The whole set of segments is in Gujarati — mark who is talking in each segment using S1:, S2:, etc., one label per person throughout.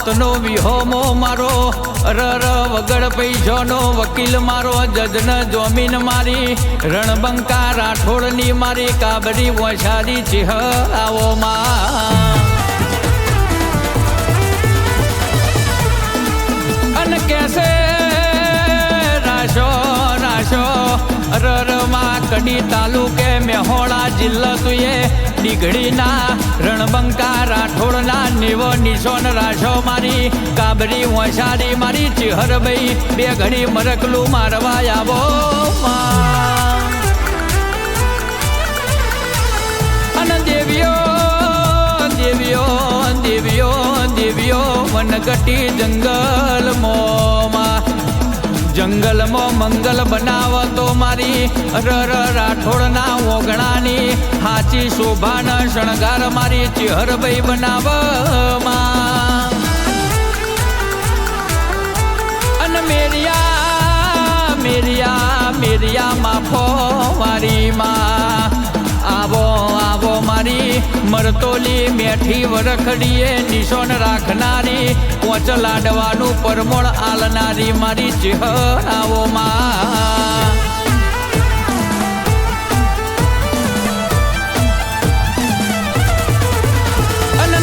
S1: મોતનો વિહોમો મારો રર વગર પૈસોનો વકીલ મારો જજન જોમીન મારી રણબંકા રાઠોડની મારી કાબરી વસારી ચિહ આવો માં અન કેસે રાશો રાશો રરમાં કડી તાલુકે મેહોણા જિલ્લા તુએ દીઘડીના રણબંકા રાઠોડના નીવો નિશોન રાશો મારી કાબરી વસારી મારી ચિહરભાઈ બે ઘડી મરકલું મારવા આવો અને દેવીઓ દેવીઓ દેવીઓ દેવીઓ વનગટી જંગલમાં મંગલ બનાવતો મારી રર રાઠોડના ઓગણાની હાચી શોભાના શણગાર મારી ચિહરભાઈ બનાવમાં અને મેરિયા મેરિયા મેરિયા માફો મારી માં આવો આવો મારી મરતોલી મેઠી વરખડીએ નિશોન રાખનારી પોચ લાડવાનું પરમોળ આલનારી મારી ચિહ આવો માં અને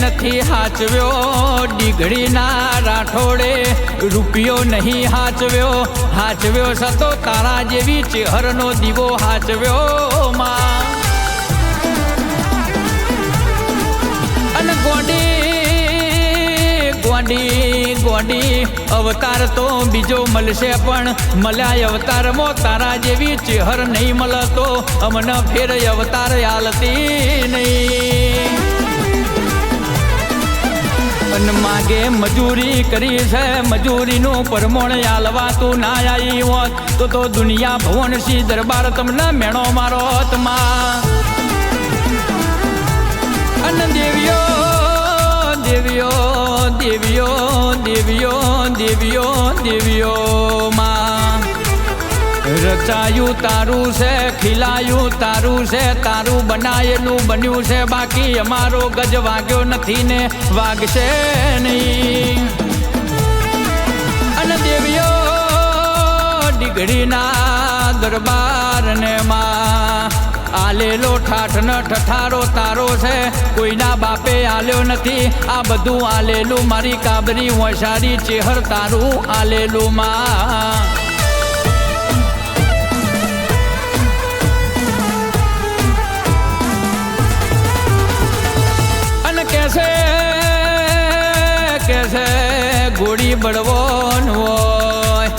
S1: નથી હાચવ્યો દીઘડીના રાઠોડે રૂપિયો નહીં હાચવ્યો સતો તારા જેવી ચેહરનો દીવો હાચવ્યો માં અને ગોડી અવતાર તો બીજો મળશે પણ મળ્યા અવતારમાં તારા જેવી ચેહર નહીં મળતો અમને ફેર અવતાર આલતી નહીં અને માગે મજૂરી કરી છે મજૂરીનું પરમોણ આલવા તું ના આવી હોત તો દુનિયા ભવન સિંહ દરબાર તમને મેણો મારો માં અને દેવીઓ દેવીઓ દેવીઓ દેવીઓ દેવીઓ દેવીઓ માં રચાયું તારું છે ખીલાયું તારું છે તારું બનાયેલું બન્યું છે બાકી અમારો ગજ વાગ્યો નથી ને વાગશે નહીં અને દેવીઓ દીઘડીના દરબાર ને માં આલેલો ઠાઠનો ઠઠારો તારો છે કોઈના બાપે આલ્યો નથી આ બધું આલેલું મારી કાબરી વસારી ચેહર તારું આલેલું માં કેસે ઘોડી બળવોન હોય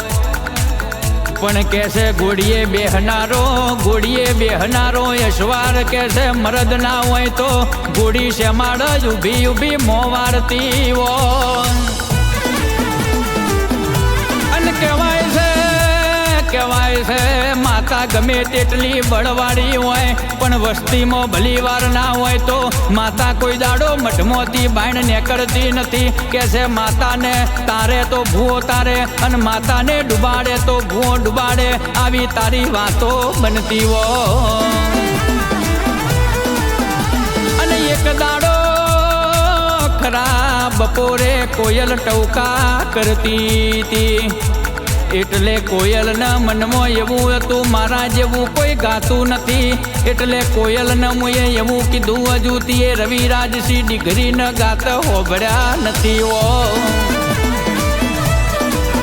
S1: પણ કેસે ઘોડીએ બેહનારો યશવાર કેસે મરદ ના હોય તો ઘોડી શેમાડ જ ઊભી મોવારતી હોય અને કહેવાય છે માતા ગમે તેટલી બળવાળી હોય પણ વસ્તીમાં ભલી વાર ના હોય તો માતા કોઈ દાડો મઠમોથી બાયણ નીકળતી નથી કે છે માતાને તારે તો ભૂવો તારે અને માતાને ડૂબાડે તો ભૂવો ડૂબાડે આવી તારી વાતો બનતી હોય અને એક દાડો ખરા બપોરે કોયલ ટવકા કરતી હતી એટલે કોયલના મનમાં એવું હતું મારા જેવું કોઈ ગાતું નથી એટલે કોયલને મુએ એવું કીધું હજુ તે રવિરાજસિંહ દીઘરીને ગાત હોભળ્યા નથી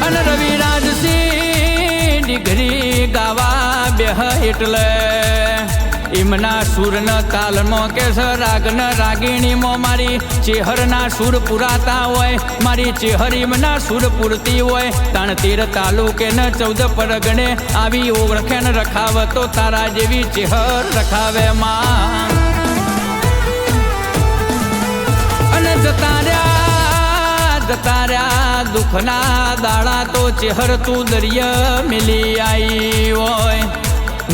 S1: અને રવિરાજસિંહ દીઘરી ગાવા બેહ એટલે એમના સુરના તાલમાં કે રાગન રાગીણીમાં મારી ચેહરના સુર પુરાતા હોય મારી ચેહર એમના સુર પૂરતી હોય 13 તાલુકે ને 14 પરગણે આવી ઓળખેન રખાવતો તારા જેવી ચેહર રખાવે માં અને જતા રહ્યા દુઃખના દાડા તો ચેહર તું દરિયા મિલી આવી હોય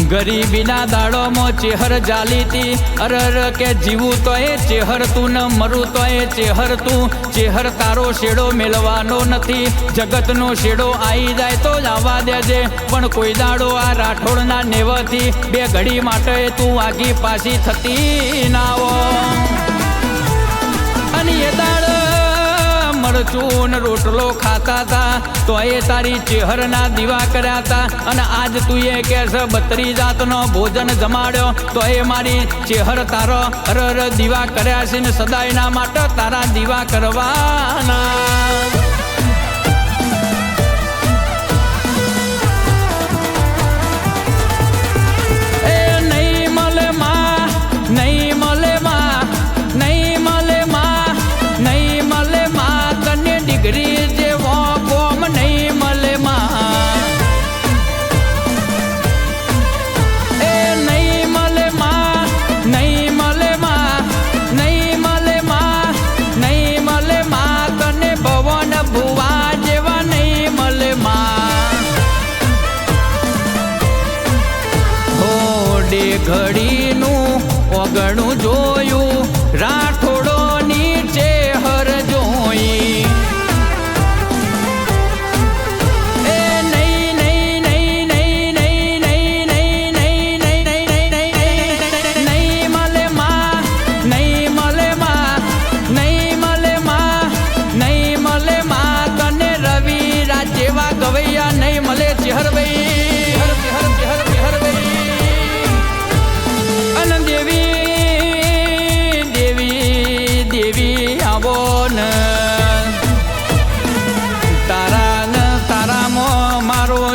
S1: ગરીબીના દાડોમાં ચેહર જાલીતી અરર કે જીવું તો એ ચેહર તું ન મરું તો એ ચેહર તારો શેડો મેળવાનો નથી જગતનો શેડો આવી જાય તો જ આવવા દેજે પણ કોઈ દાડો આ રાઠોડના નેવથી બે ઘડી માટે તું આગી પાછી થતી ના હો અને એ દાડો મરચું રોટલો ખાતા હતા તો એ તારી ચેહરના દીવા કર્યા હતા અને આજ તું એ કે 32 જાતનો ભોજન જમાડ્યો તો એ મારી ચેહર તારો અરર દીવા કર્યા છે ને સદાયના માટે તારા દીવા કરવાના ઘડીનું ઓગણું જોયું રાઠોડો નીચે હર જોઈ એ નહીં નહીં નહીં નહીં નહીં નહીં નહીં નહીં નહીં નહીં નહીં મળે માં નહીં મળે માં નહીં મળે માં નહીં મળે માં તને રવિ રાજ જેવા ગવૈયા નહીં મળે ચેહરભાઈ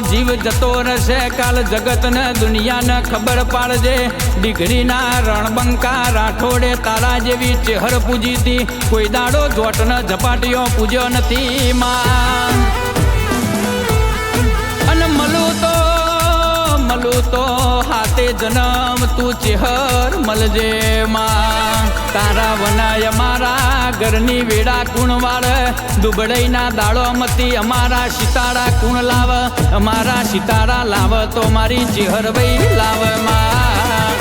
S1: જીવ જતો રહેશે કાલ જગતને દુનિયાને ખબર પાડજે દીકરીના રણબંકા રાઠોડે તારા જેવી ચેહર પૂજી હતી કોઈ દાડો જોટને ઝપાટીઓ પૂજ્યો નથી માં અને મળું તો હાથે જન્મ તું ચેહર મળજે માં તારા વનાય અમારા ઘરની વેડા કુણ વાળ દુબળઈના દાડો મતી અમારા સિતારા કુણ લાવ અમારા સિતારા લાવ તો મારી ચેહર ભાઈ લાવ માં